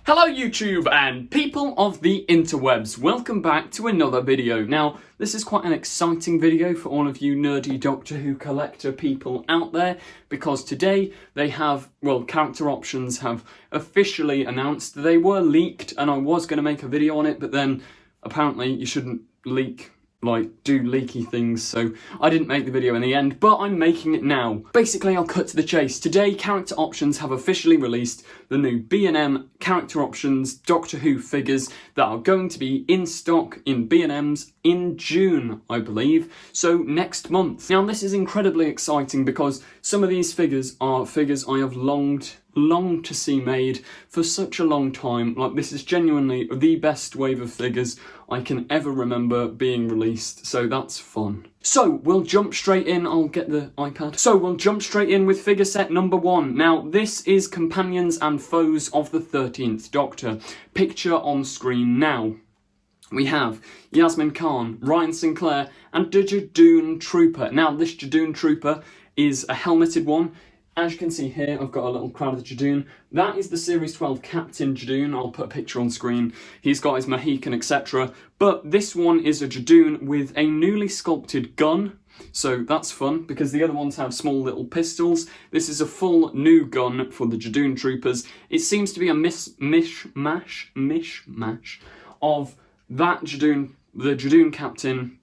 Hello YouTube and people of the interwebs, welcome back to another video. Now, this is quite an exciting video for all of you nerdy Doctor Who collector people out there, because today they have, well, character options have officially announced. They were leaked and I was going to make a video on it, but then apparently you shouldn't leak, do leaky things, so I didn't make the video in the end, but I'm making it now. Basically, I'll cut to the chase. Today, character options have officially released the new B&M character options Doctor Who figures that are going to be in stock in B&Ms in June, I believe, so next month. Now, this is incredibly exciting because some of these figures are figures I have longed to see made for such a long time. This is genuinely the best wave of figures I can ever remember being released, so that's fun. So we'll jump straight in. I'll get the iPad. So we'll jump straight in with figure set number 1. Now, this is Companions and Foes of the 13th Doctor. Picture on screen now. We have Yaz Khan, Ryan Sinclair, and the Judoon Trooper. Now, this Judoon Trooper is a helmeted one. As you can see here, I've got a little crowd of the Judoon. That is the Series 12 Captain Judoon. I'll put a picture on screen. He's got his Mohican, etc. But this one is a Judoon with a newly sculpted gun. So that's fun, because the other ones have small little pistols. This is a full new gun for the Judoon Troopers. It seems to be a mishmash of that Judoon, the Judoon Captain,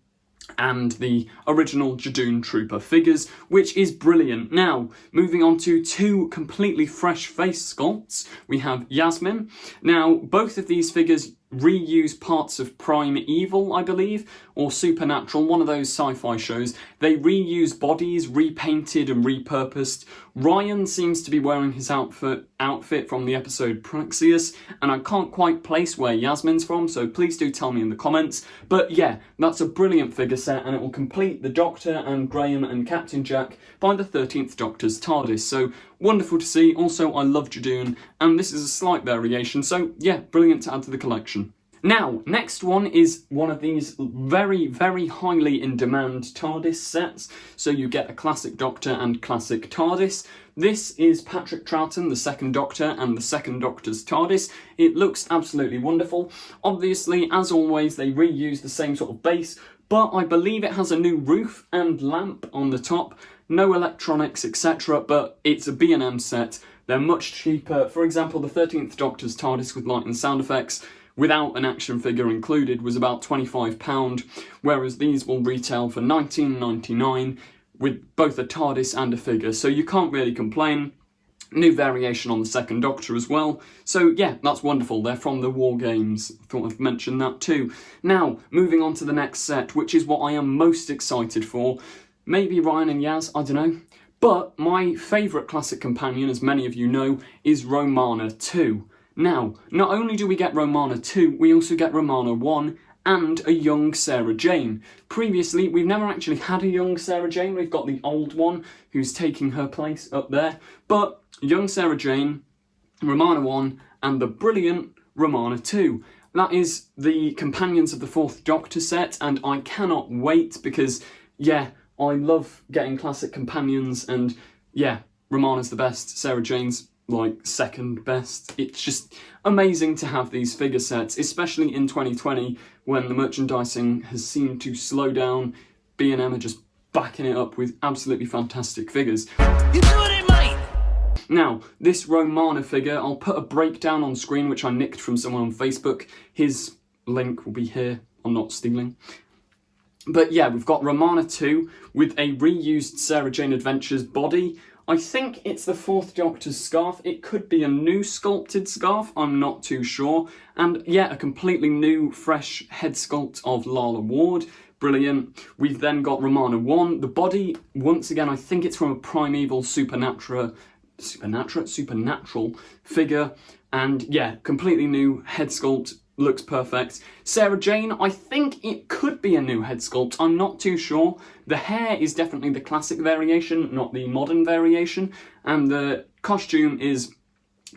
and the original Judoon Trooper figures, which is brilliant. Now, moving on to two completely fresh face sculpts, we have Yasmin. Now, both of these figures reuse parts of Prime Evil, I believe, or Supernatural, one of those sci-fi shows. They reuse bodies, repainted and repurposed. Ryan seems to be wearing his outfit from the episode Praxius, and I can't quite place where Yasmin's from, so please do tell me in the comments. But yeah, that's a brilliant figure set, and it will complete the Doctor and Graham and Captain Jack by the 13th Doctor's TARDIS, so wonderful to see. Also, I love Judoon, and this is a slight variation, so yeah, brilliant to add to the collection. Now, next one is one of these very, very highly in demand TARDIS sets. So you get a classic Doctor and classic TARDIS. This is Patrick Troughton, the second Doctor, and the second Doctor's TARDIS. It looks absolutely wonderful. Obviously, as always, they reuse the same sort of base, but I believe it has a new roof and lamp on the top. No electronics, etc., but it's a B&M set. They're much cheaper. For example, the 13th Doctor's TARDIS with light and sound effects, without an action figure included, was about £25, whereas these will retail for £19.99 with both a TARDIS and a figure, so you can't really complain. New variation on the second Doctor as well, so yeah, that's wonderful. They're from the War Games. I thought I'd mention that too. Now, moving on to the next set, which is what I am most excited for. Maybe Ryan and Yaz, I don't know. But my favourite classic companion, as many of you know, is Romana 2. Now, not only do we get Romana 2, we also get Romana 1 and a young Sarah Jane. Previously, we've never actually had a young Sarah Jane. We've got the old one who's taking her place up there. But young Sarah Jane, Romana 1 and the brilliant Romana 2. That is the Companions of the Fourth Doctor set, and I cannot wait because, yeah, I love getting classic companions, and yeah, Romana's the best, Sarah Jane's second best. It's just amazing to have these figure sets, especially in 2020 when the merchandising has seemed to slow down. B&M are just backing it up with absolutely fantastic figures. You doing it, mate? Now, this Romana figure, I'll put a breakdown on screen which I nicked from someone on Facebook. His link will be here. I'm not stealing. But yeah, we've got Romana 2 with a reused Sarah Jane Adventures body. I think it's the Fourth Doctor's scarf. It could be a new sculpted scarf, I'm not too sure. And yeah, a completely new, fresh head sculpt of Lala Ward. Brilliant. We've then got Romana 1. The body, once again, I think it's from a primeval supernatural figure. And yeah, completely new head sculpt. Looks perfect. Sarah Jane, I think it could be a new head sculpt. I'm not too sure. The hair is definitely the classic variation, not the modern variation. And the costume is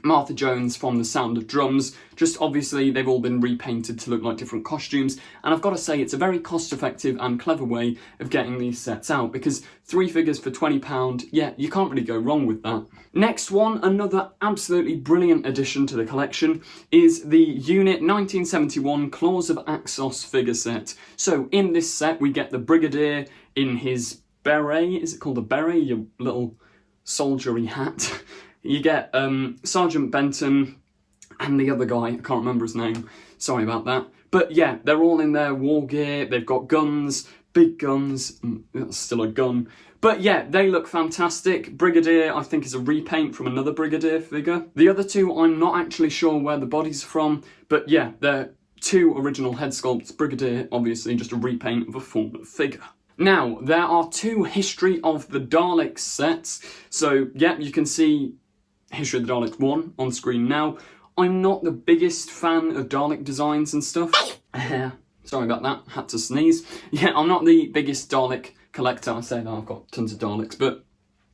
Martha Jones from The Sound of Drums. Just obviously they've all been repainted to look like different costumes, and I've got to say it's a very cost effective and clever way of getting these sets out, because 3 figures for £20, yeah, you can't really go wrong with that. Next one, another absolutely brilliant addition to the collection, is the U.N.I.T 1971 Claws of Axos figure set. So in this set we get the Brigadier in his beret. Is it called a beret? Your little soldiery hat. You get Sergeant Benton and the other guy, I can't remember his name, sorry about that. But yeah, they're all in their war gear, they've got guns, big guns, that's still a gun. But yeah, they look fantastic. Brigadier, I think, is a repaint from another Brigadier figure. The other two, I'm not actually sure where the bodies are from, but yeah, they're 2 original head sculpts. Brigadier, obviously, just a repaint of a former figure. Now, there are 2 History of the Daleks sets. So yeah, you can see History of the Daleks 1 on screen now. I'm not the biggest fan of Dalek designs and stuff. Sorry about that, had to sneeze. Yeah, I'm not the biggest Dalek collector. I say that I've got tons of Daleks, but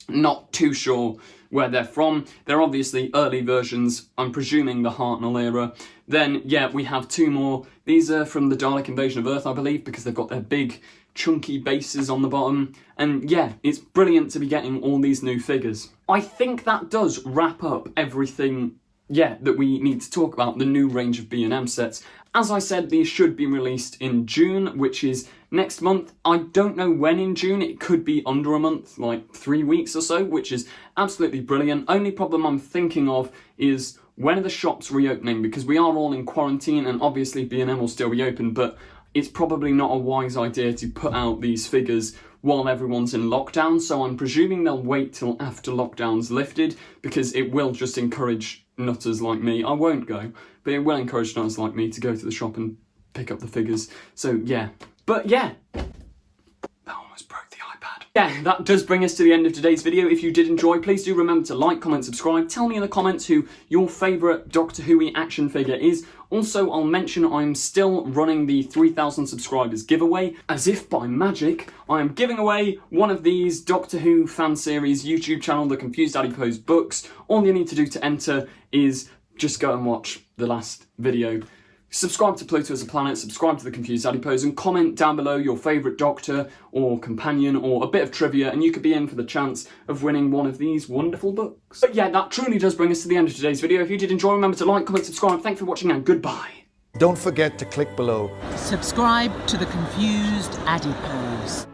not too sure where they're from. They're obviously early versions, I'm presuming the Hartnell era. Then, yeah, we have 2 more. These are from the Dalek Invasion of Earth, I believe, because they've got their big chunky bases on the bottom, and yeah, it's brilliant to be getting all these new figures. I think that does wrap up everything, yeah, that we need to talk about, the new range of B&M sets. As I said, these should be released in June, which is next month. I don't know when in June, it could be under a month, like 3 weeks or so, which is absolutely brilliant. Only problem I'm thinking of is when are the shops reopening, because we are all in quarantine and obviously B&M will still be open, but it's probably not a wise idea to put out these figures while everyone's in lockdown, so I'm presuming they'll wait till after lockdown's lifted, because it will just encourage nutters like me. I won't go, but it will encourage nutters like me to go to the shop and pick up the figures. So yeah, but yeah, that almost broke the iPad. Yeah, that does bring us to the end of today's video. If you did enjoy, please do remember to like, comment, subscribe. Tell me in the comments who your favourite Doctor Who action figure is. Also, I'll mention I'm still running the 3,000 subscribers giveaway. As if by magic, I am giving away one of these Doctor Who fan series YouTube channel, The Confused Adipose books. All you need to do to enter is just go and watch the last video. Subscribe to Pluto as a Planet, subscribe to The Confused Adipose, and comment down below your favourite Doctor or companion or a bit of trivia, and you could be in for the chance of winning one of these wonderful books. But yeah, that truly does bring us to the end of today's video. If you did enjoy, remember to like, comment, subscribe. Thanks for watching, and goodbye. Don't forget to click below. Subscribe to The Confused Adipose.